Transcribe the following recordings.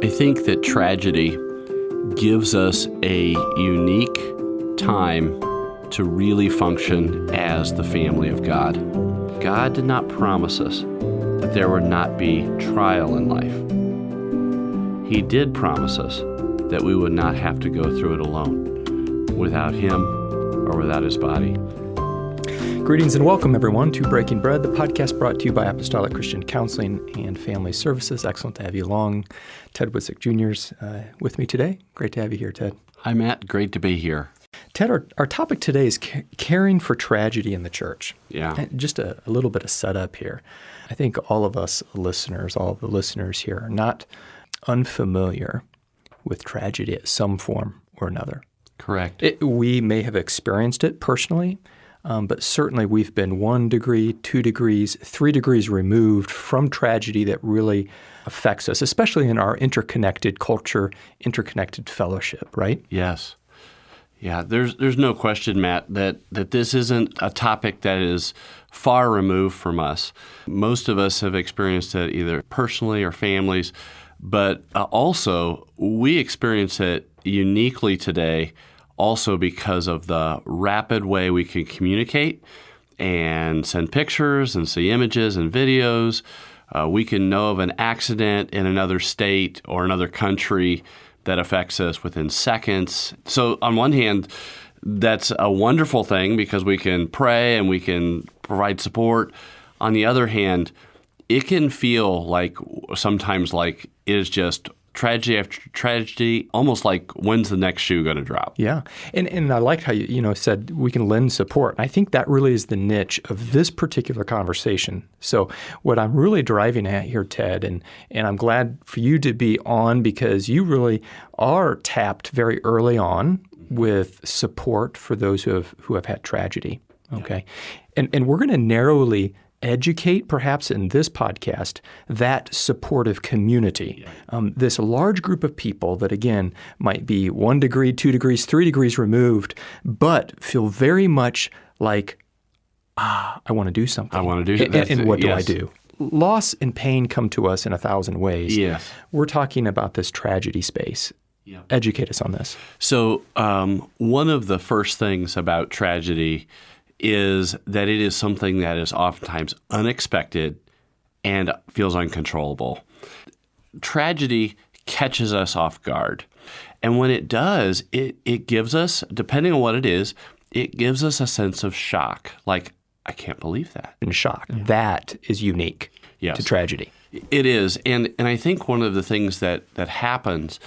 I think that tragedy gives us a unique time to really function as the family of God. God did not promise us that there would not be trial in life. He did promise us that we would not have to go through it alone, without Him or without His body. Greetings and welcome, everyone, to Breaking Bread, the podcast brought to you by Apostolic Christian Counseling and Family Services. Excellent to have you along. Ted Witzig Jr. is with me today. Great to have you here, Ted. Hi, Matt. Great to be here. Ted, our topic today is caring for tragedy in the church. Yeah. And just a little bit of setup here. I think all of us listeners, all of the listeners here, are not unfamiliar with tragedy at some form or another. Correct. We may have experienced it personally, but certainly we've been 1 degree, 2 degrees, 3 degrees removed from tragedy that really affects us, especially in our interconnected culture, interconnected fellowship, right? Yes. Yeah, there's no question, Matt, that this isn't a topic that is far removed from us. Most of us have experienced it either personally or families, but also we experience it uniquely today also because of the rapid way we can communicate and send pictures and see images and videos. We can know of an accident in another state or another country that affects us within seconds. So on one hand, that's a wonderful thing because we can pray and we can provide support. On the other hand, it can feel like sometimes like it is just tragedy after tragedy, almost like when's the next shoe going to drop? Yeah. And I liked how you said we can lend support. I think that really is the niche of this particular conversation. So what I'm really driving at here, Ted, and I'm glad for you to be on because you really are tapped very early on with support for those who have had tragedy. Okay. And we're going to narrowly educate, perhaps in this podcast, that supportive community. This large group of people that, again, might be 1 degree, 2 degrees, 3 degrees removed, but feel very much like, I want to do something. I want to do something. And what do I do? Loss and pain come to us in 1,000 ways. Yes. We're talking about this tragedy space. Yeah. Educate us on this. So one of the first things about tragedy is that it is something that is oftentimes unexpected and feels uncontrollable. Tragedy catches us off guard. And when it does, it gives us, depending on what it is, it gives us a sense of shock. Like, I can't believe that. And shock. Yeah. That is unique to tragedy. It is. And I think one of the things that happens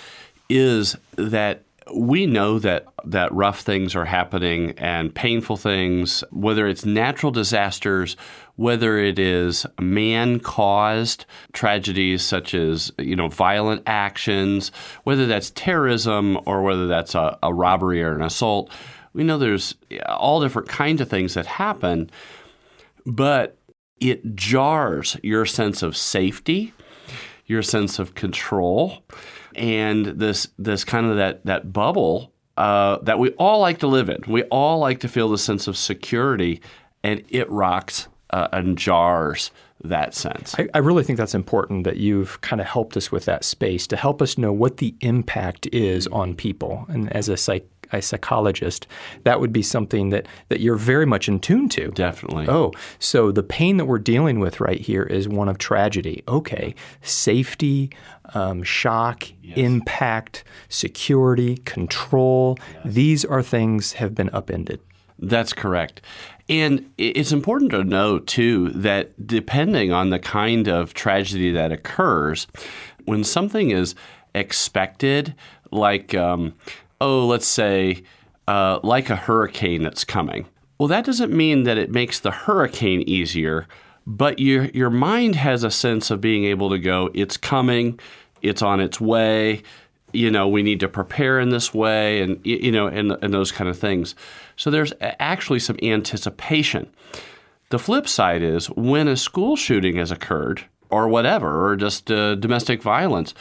is that we know that rough things are happening and painful things, whether it's natural disasters, whether it is man-caused tragedies such as, violent actions, whether that's terrorism or whether that's a robbery or an assault. We know there's all different kinds of things that happen, but it jars your sense of safety, your sense of control, and this kind of that bubble that we all like to live in. We all like to feel the sense of security, and it rocks and jars that sense. I really think that's important that you've kind of helped us with that space to help us know what the impact is on people. And as a psychologist, that would be something that you're very much in tune to. Definitely. Oh, so the pain that we're dealing with right here is one of tragedy. Okay, safety, shock, yes. Impact, security, control, yes. These are things have been upended. That's correct. And it's important to know, too, that depending on the kind of tragedy that occurs, when something is expected, like let's say, like a hurricane that's coming. Well, that doesn't mean that it makes the hurricane easier, but your mind has a sense of being able to go, it's coming, it's on its way, we need to prepare in this way, and and those kind of things. So there's actually some anticipation. The flip side is when a school shooting has occurred, or whatever, or just domestic violence,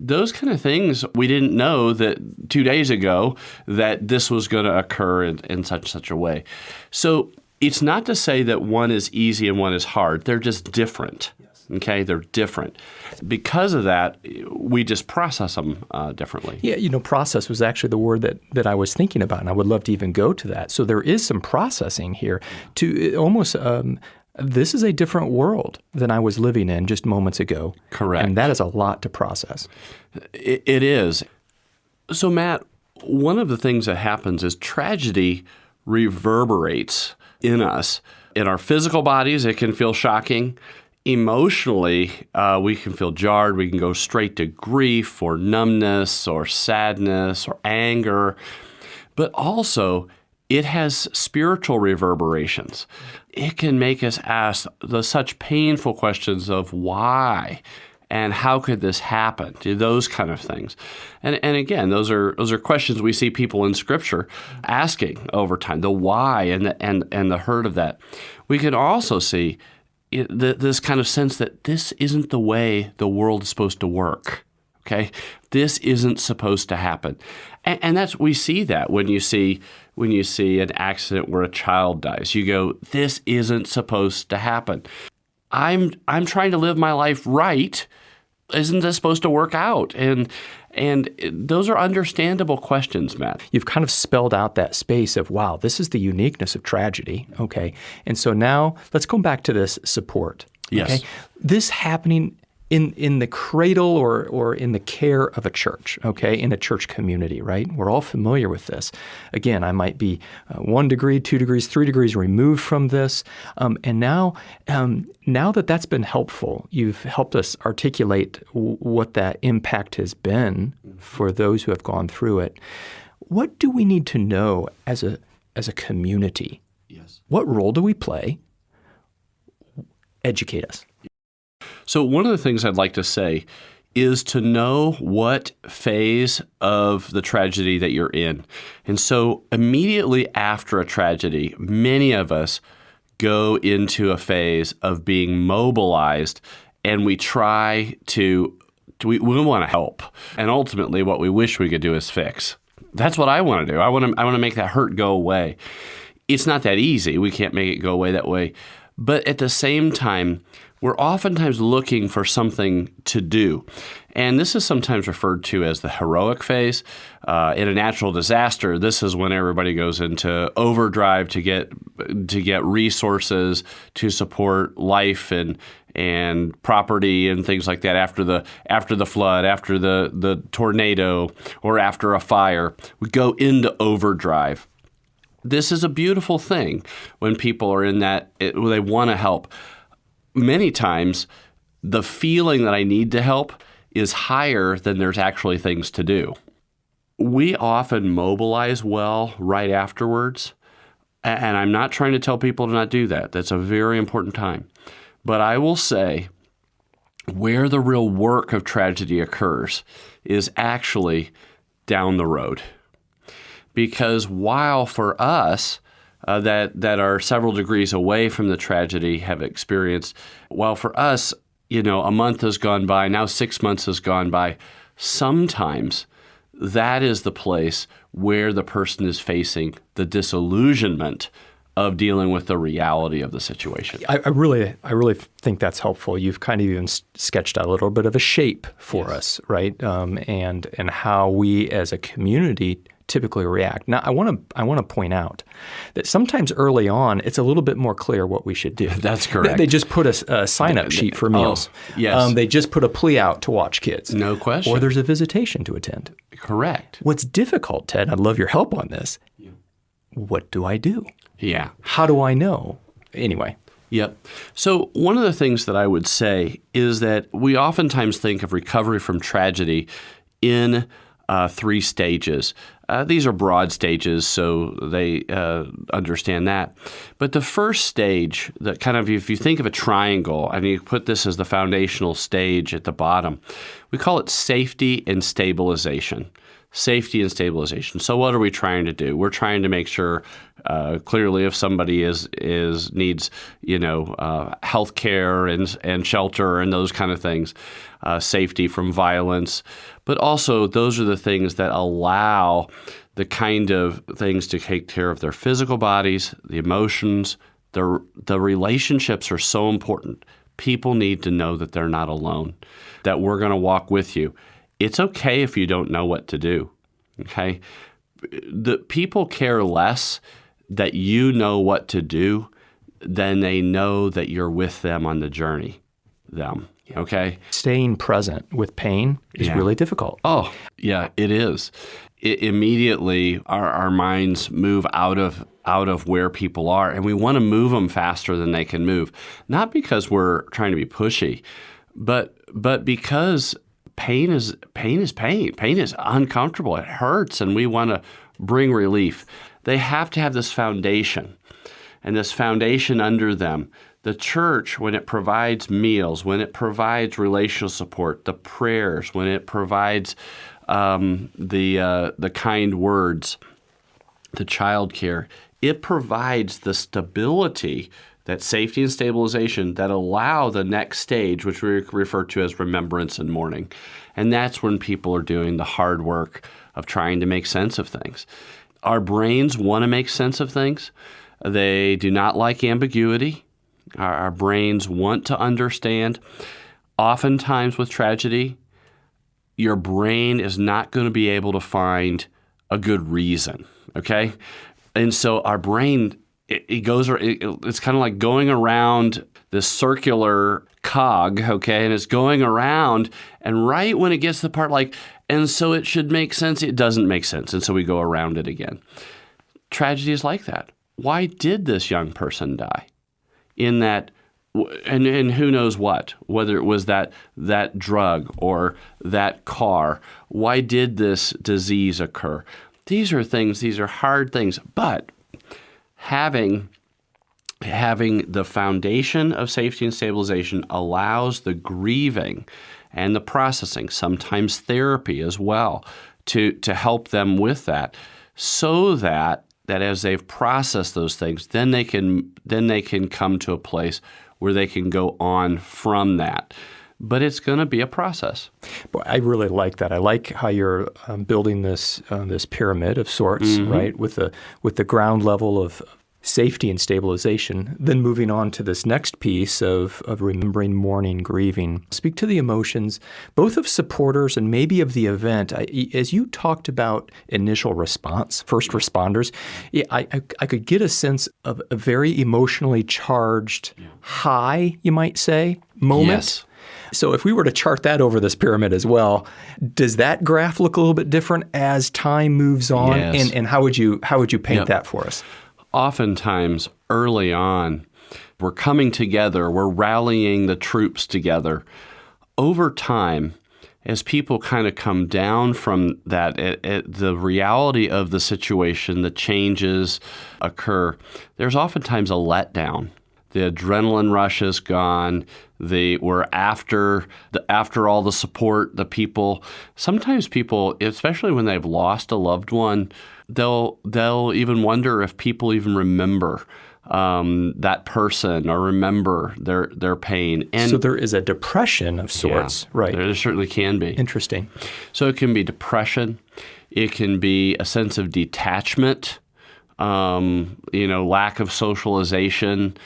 those kind of things, we didn't know that 2 days ago that this was going to occur in such a way. So it's not to say that one is easy and one is hard. They're just different. Yes. Okay, they're different. Because of that, we just process them differently. Yeah, process was actually the word that I was thinking about, and I would love to even go to that. So there is some processing here to almost this is a different world than I was living in just moments ago. Correct. And that is a lot to process. It is. So, Matt, one of the things that happens is tragedy reverberates in us. In our physical bodies, it can feel shocking. Emotionally, we can feel jarred. We can go straight to grief or numbness or sadness or anger. But also, it has spiritual reverberations. It can make us ask such painful questions of why and how could this happen? Those kind of things. And again, those are questions we see people in Scripture asking over time, the why and the hurt of that. We can also see this kind of sense that this isn't the way the world is supposed to work. Okay, this isn't supposed to happen, and we see that when you see an accident where a child dies. You go, this isn't supposed to happen. I'm trying to live my life right. Isn't this supposed to work out? And those are understandable questions, Matt. You've kind of spelled out that space of, wow, this is the uniqueness of tragedy. Okay, and so now let's go back to this support. Yes. Okay? This happening in the cradle or in the care of a church, okay, in a church community, right? We're all familiar with this. Again, I might be 1 degree, 2 degrees, 3 degrees removed from this. And now that that's been helpful, you've helped us articulate what that impact has been for those who have gone through it. What do we need to know as a community? Yes. What role do we play? Educate us. So one of the things I'd like to say is to know what phase of the tragedy that you're in. And so immediately after a tragedy, many of us go into a phase of being mobilized, and we try to, we want to help. And ultimately what we wish we could do is fix. That's what I want to do. I want to make that hurt go away. It's not that easy. We can't make it go away that way. But at the same time, we're oftentimes looking for something to do. And this is sometimes referred to as the heroic phase. In a natural disaster, this is when everybody goes into overdrive to get resources to support life and property and things like that after the flood, after the tornado, or after a fire. We go into overdrive. This is a beautiful thing when people are in that, they want to help. Many times, the feeling that I need to help is higher than there's actually things to do. We often mobilize well right afterwards, and I'm not trying to tell people to not do that. That's a very important time. But I will say where the real work of tragedy occurs is actually down the road. Because while for us, that are several degrees away from the tragedy have experienced, while for us, a month has gone by, now 6 months has gone by, sometimes that is the place where the person is facing the disillusionment of dealing with the reality of the situation. I really think that's helpful. You've kind of even sketched out a little bit of a shape for us, right? And how we as a community typically react. Now, I want to point out that sometimes early on, it's a little bit more clear what we should do. That's correct. They just put a sign-up sheet for meals. Yes. They just put a plea out to watch kids. No question. Or there's a visitation to attend. Correct. What's difficult, Ted, I'd love your help on this. Yeah. What do I do? Yeah. How do I know? Anyway. Yep. So one of the things that I would say is that we oftentimes think of recovery from tragedy in 3 stages. These are broad stages, so they understand that. But the first stage, that kind of, if you think of a triangle, and you put this as the foundational stage at the bottom, we call it safety and stabilization. Safety and stabilization. So what are we trying to do? We're trying to make sure, clearly, if somebody needs, health care and shelter and those kind of things, safety from violence. But also, those are the things that allow the kind of things to take care of their physical bodies, the emotions, the relationships are so important. People need to know that they're not alone, that we're going to walk with you. It's okay if you don't know what to do, okay? The people care less that you know what to do than they know that you're with them on the journey, okay? Staying present with pain is really difficult. Oh, yeah, it is. Immediately, our minds move out of where people are, and we want to move them faster than they can move. Not because we're trying to be pushy, but because pain is pain. Pain is uncomfortable. It hurts, and we want to bring relief. They have to have this foundation, and this foundation under them. The church, when it provides meals, when it provides relational support, the prayers, when it provides the kind words, the child care, it provides the stability, that safety and stabilization that allow the next stage, which we refer to as remembrance and mourning. And that's when people are doing the hard work of trying to make sense of things. Our brains want to make sense of things. They do not like ambiguity. Our brains want to understand. Oftentimes with tragedy, your brain is not going to be able to find a good reason, okay? And so our brain, it's kind of like going around this circular cog, okay? And it's going around, and right when it gets to the part like, and so it should make sense, it doesn't make sense, and so we go around it again. Tragedy is like that. Why did this young person die? In that, and who knows what, whether it was that drug or that car. Why did this disease occur? These are hard things, but having the foundation of safety and stabilization allows the grieving and the processing, sometimes therapy as well, to help them with that, so that as they've processed those things, then they can come to a place where they can go on from that. But it's going to be a process. Boy, I really like that. I like how you're building this pyramid of sorts, right? With the ground level of safety and stabilization, then moving on to this next piece of remembering, mourning, grieving. Speak to the emotions, both of supporters and maybe of the event. As you talked about initial response, first responders, I could get a sense of a very emotionally charged high, you might say, moment. Yes. So if we were to chart that over this pyramid as well, does that graph look a little bit different as time moves on? Yes. And how would you paint that for us? Oftentimes, early on, we're coming together, we're rallying the troops together. Over time, as people kind of come down from that, the reality of the situation, the changes occur, there's oftentimes a letdown. The adrenaline rush is gone. We're after all the support, the people. Sometimes people, especially when they've lost a loved one, they'll even wonder if people even remember that person or remember their pain. And so there is a depression of sorts, right? There certainly can be. Interesting. So it can be depression. It can be a sense of detachment, lack of socialization.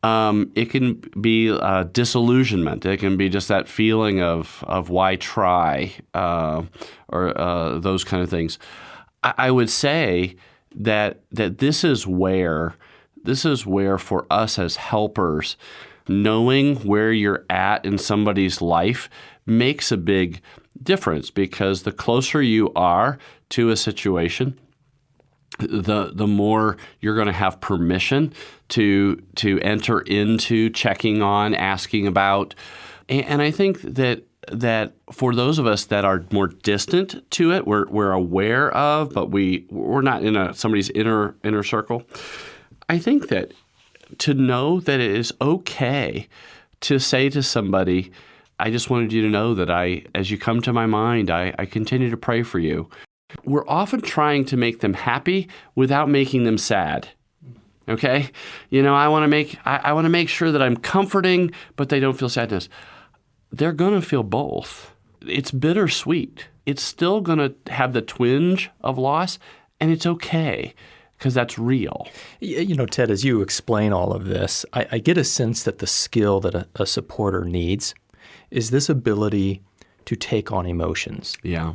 It can be disillusionment. It can be just that feeling of why try, or those kind of things. I would say that this is where for us as helpers, knowing where you're at in somebody's life makes a big difference, because the closer you are to a situation, the more you're going to have permission to enter into checking on, asking about. And I think that for those of us that are more distant to it, we're aware of, but we're not in somebody's inner circle. I think that to know that it is okay to say to somebody, I just wanted you to know that as you come to my mind, I continue to pray for you. We're often trying to make them happy without making them sad. Okay? I want to make sure that I'm comforting, but they don't feel sadness. They're going to feel both. It's bittersweet. It's still going to have the twinge of loss, and it's okay. because that's real. Ted, as you explain all of this, I get a sense that the skill that a supporter needs is this ability to take on emotions. Yeah.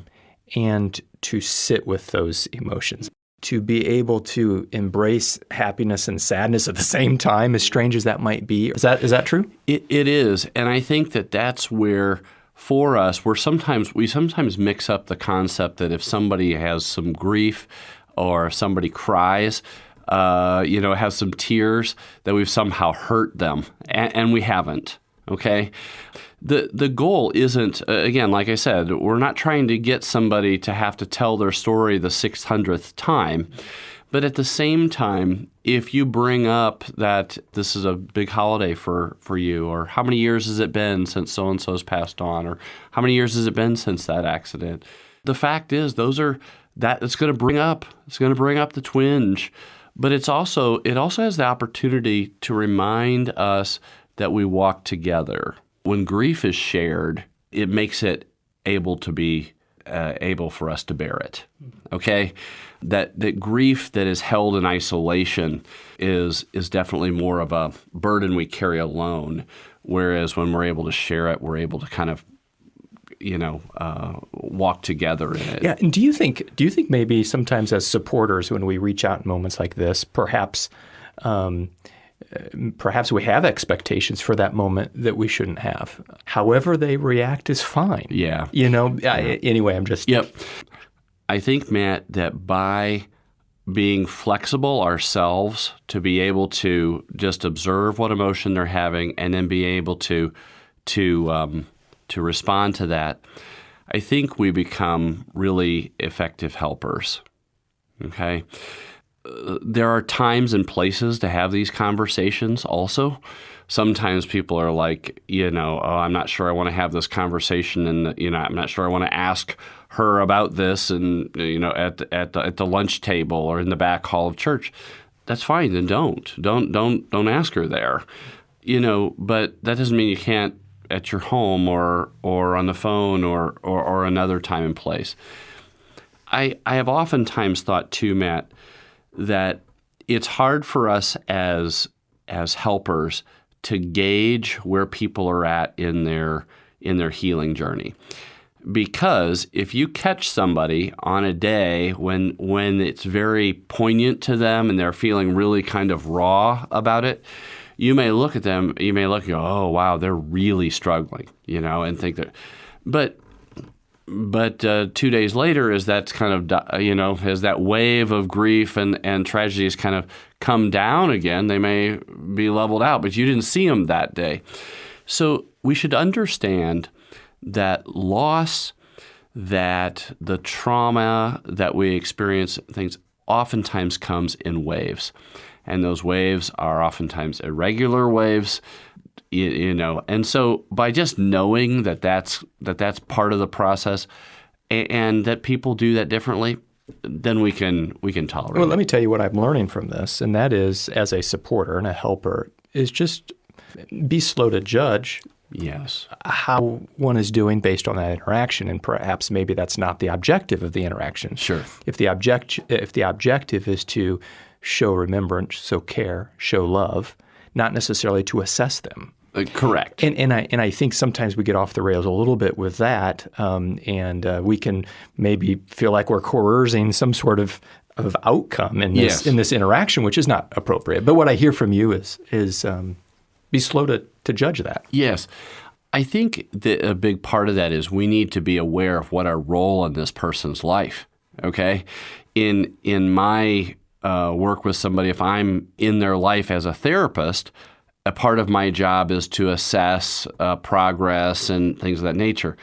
And to sit with those emotions, to be able to embrace happiness and sadness at the same time, as strange as that might be. Is that true? It is, and I think that's where, for us, we sometimes mix up the concept that if somebody has some grief or if somebody cries, has some tears, that we've somehow hurt them, and we haven't. Okay? The goal isn't, again, like I said, we're not trying to get somebody to have to tell their story the 600th time. But at the same time, if you bring up that this is a big holiday for you, or how many years has it been since so-and-so's passed on, or how many years has it been since that accident, the fact is it's going to bring up the twinge. But it also has the opportunity to remind us that we walk together. When grief is shared, it makes it able for us to bear it. Okay, that grief that is held in isolation is definitely more of a burden we carry alone. Whereas when we're able to share it, we're able to kind of walk together in it. Yeah, and do you think maybe sometimes as supporters, when we reach out in moments like this, perhaps we have expectations for that moment that we shouldn't have. However they react is fine. Yeah. Anyway, I'm just... Yep. I think, Matt, that by being flexible ourselves to be able to just observe what emotion they're having and then be able to respond to that, I think we become really effective helpers. Okay? There are times and places to have these conversations also. Sometimes people are like, I'm not sure I want to have this conversation, and I'm not sure I want to ask her about this, and at the lunch table or in the back hall of church. That's fine. Then don't ask her there. But that doesn't mean you can't at your home or on the phone or another time and place. I have oftentimes thought too, Matt, that it's hard for us as helpers to gauge where people are at in their healing journey. Because if you catch somebody on a day when it's very poignant to them and they're feeling really kind of raw about it, you may look at them, and go, oh, wow, they're really struggling, and think that. But 2 days later, as that's kind of, as that wave of grief and tragedy has kind of come down again, they may be leveled out, but you didn't see them that day. So we should understand that loss, that the trauma that we experience, things oftentimes comes in waves. And those waves are oftentimes irregular waves. And so by just knowing that's part of the process, and that people do that differently, then we can tolerate it. Well, let me tell you what I'm learning from this, and that is, as a supporter and a helper, is just be slow to judge. Yes. How one is doing based on that interaction, and perhaps maybe that's not the objective of the interaction. Sure. If the objective is to show remembrance, show care, show love, not necessarily to assess them. Correct. And I think sometimes we get off the rails a little bit with that, and we can maybe feel like we're coercing some sort of outcome in this interaction, which is not appropriate. But what I hear from you is be slow to judge that. Yes. I think that a big part of that is we need to be aware of what our role in this person's life. Okay? In my work with somebody, if I'm in their life as a therapist, a part of my job is to assess progress and things of that nature.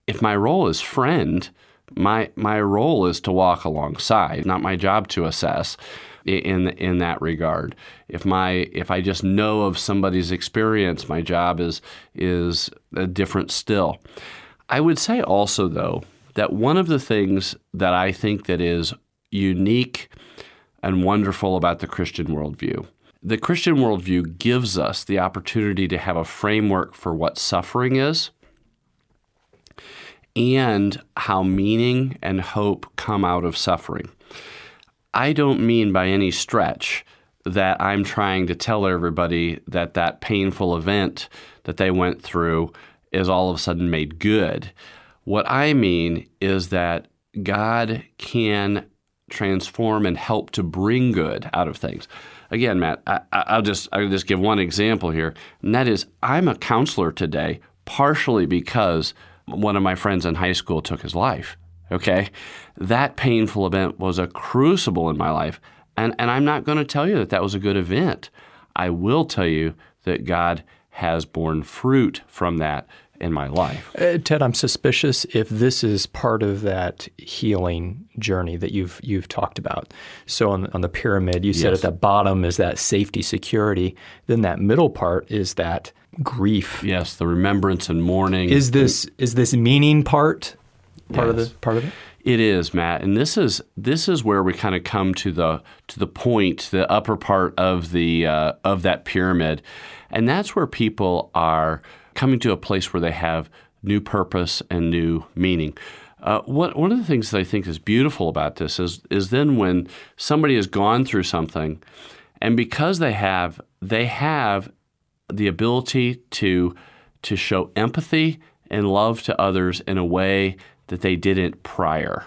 If my role is friend, my role is to walk alongside, not my job to assess in that regard. If I just know of somebody's experience, my job is different still. I would say also, though, that one of the things that I think that is unique and wonderful about the Christian worldview, the Christian worldview gives us the opportunity to have a framework for what suffering is and how meaning and hope come out of suffering. I don't mean by any stretch that I'm trying to tell everybody that that painful event that they went through is all of a sudden made good. What I mean is that God can transform and help to bring good out of things. Again, Matt, I'll just give one example here, and that is I'm a counselor today partially because one of my friends in high school took his life. Okay? That painful event was a crucible in my life, and I'm not going to tell you that that was a good event. I will tell you that God has borne fruit from that in my life. Ted, I'm suspicious if this is part of that healing journey that you've talked about. So on the pyramid, you said Yes. at the bottom is that safety, security. Then that middle part is that grief. Yes, the remembrance and mourning. Is this meaning part of Yes. it? It is, Matt, and this is where we kind of come to the point, the upper part of that pyramid, and that's where people are coming to a place where they have new purpose and new meaning. One of the things that I think is beautiful about this is then when somebody has gone through something, and because they have the ability to show empathy and love to others in a way that they didn't prior.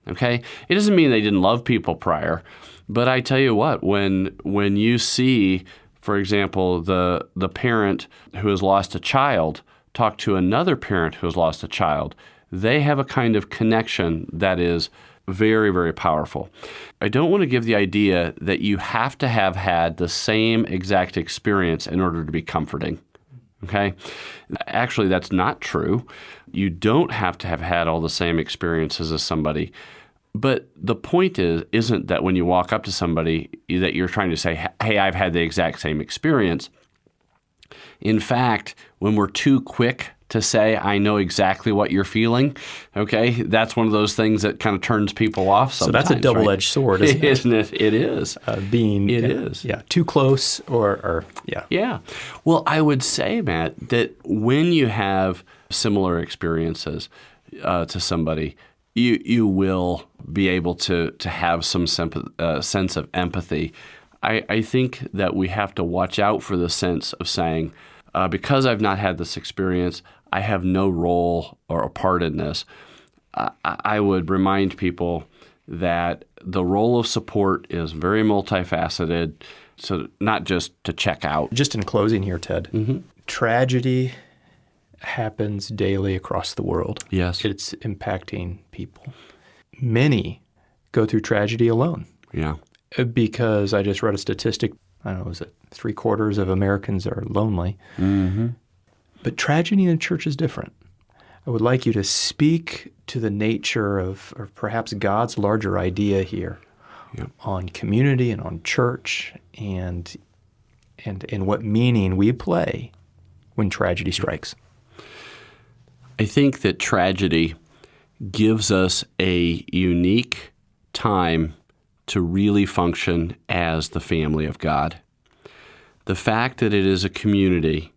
Okay? It doesn't mean they didn't love people prior, but I tell you what, when you see, for example, the parent who has lost a child talk to another parent who has lost a child, they have a kind of connection that is very, very powerful. I don't want to give the idea that you have to have had the same exact experience in order to be comforting. Okay? Actually, that's not true. You don't have to have had all the same experiences as somebody. But the point isn't that when you walk up to somebody that you're trying to say, hey, I've had the exact same experience. In fact, when we're too quick to say, I know exactly what you're feeling, okay, that's one of those things that kind of turns people off sometimes. So that's a double-edged sword, isn't it? Isn't it? It is. It is. Yeah, too close or yeah. Yeah. Well, I would say, Matt, that when you have similar experiences to somebody, you will be able to have some sense of empathy. I think that we have to watch out for the sense of saying, because I've not had this experience, I have no role or a part in this. I would remind people that the role of support is very multifaceted, so not just to check out. Just in closing here, Ted, tragedy happens daily across the world. Yes. It's impacting people. Many go through tragedy alone. Yeah. Because I just read a statistic, I don't know, was it 3/4 of Americans are lonely? Mm-hmm. But tragedy in the church is different. I would like you to speak to the nature of perhaps God's larger idea here on community and on church and what meaning we play when tragedy strikes. I think that tragedy gives us a unique time to really function as the family of God. The fact that it is a community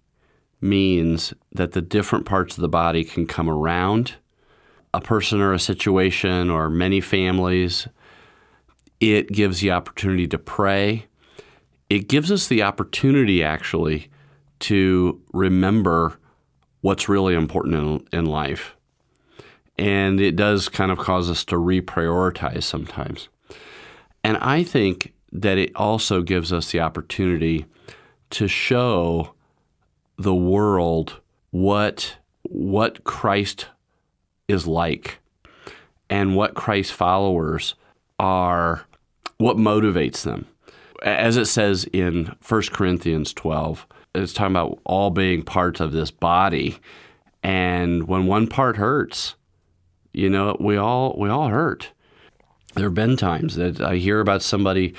means that the different parts of the body can come around a person or a situation or many families. It gives the opportunity to pray. It gives us the opportunity, actually, to remember what's really important in life. And it does kind of cause us to reprioritize sometimes. And I think that it also gives us the opportunity to show the world what Christ is like and what Christ's followers are, what motivates them. As it says in 1 Corinthians 12, it's talking about all being parts of this body. And when one part hurts, we all hurt. There have been times that I hear about somebody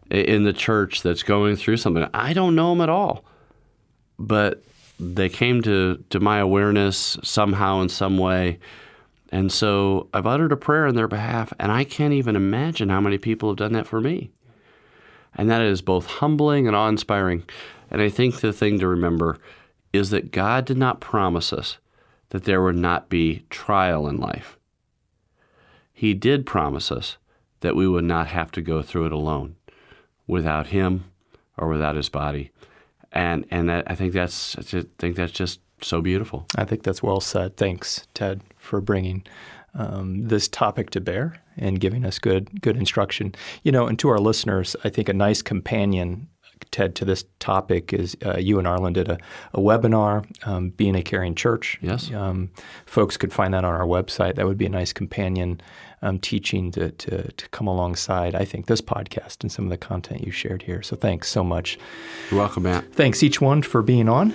in the church that's going through something. I don't know them at all, but they came to my awareness somehow in some way. And so I've uttered a prayer on their behalf, and I can't even imagine how many people have done that for me. And that is both humbling and awe-inspiring. And I think the thing to remember is that God did not promise us that there would not be trial in life. He did promise us that we would not have to go through it alone without him or without his body. And I think that's just so beautiful. I think that's well said. Thanks, Ted, for bringing this topic to bear and giving us good instruction. And to our listeners, I think a nice companion, Ted, to this topic is you and Arlen did a webinar, Being a Caring Church. Yes. Folks could find that on our website. That would be a nice companion teaching to come alongside, I think, this podcast and some of the content you shared here. So thanks so much. You're welcome, Matt. Thanks each one for being on.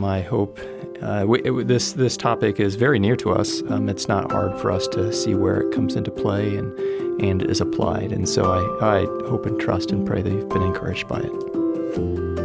I hope this topic is very near to us. It's not hard for us to see where it comes into play and is applied. And so I hope and trust and pray that you've been encouraged by it.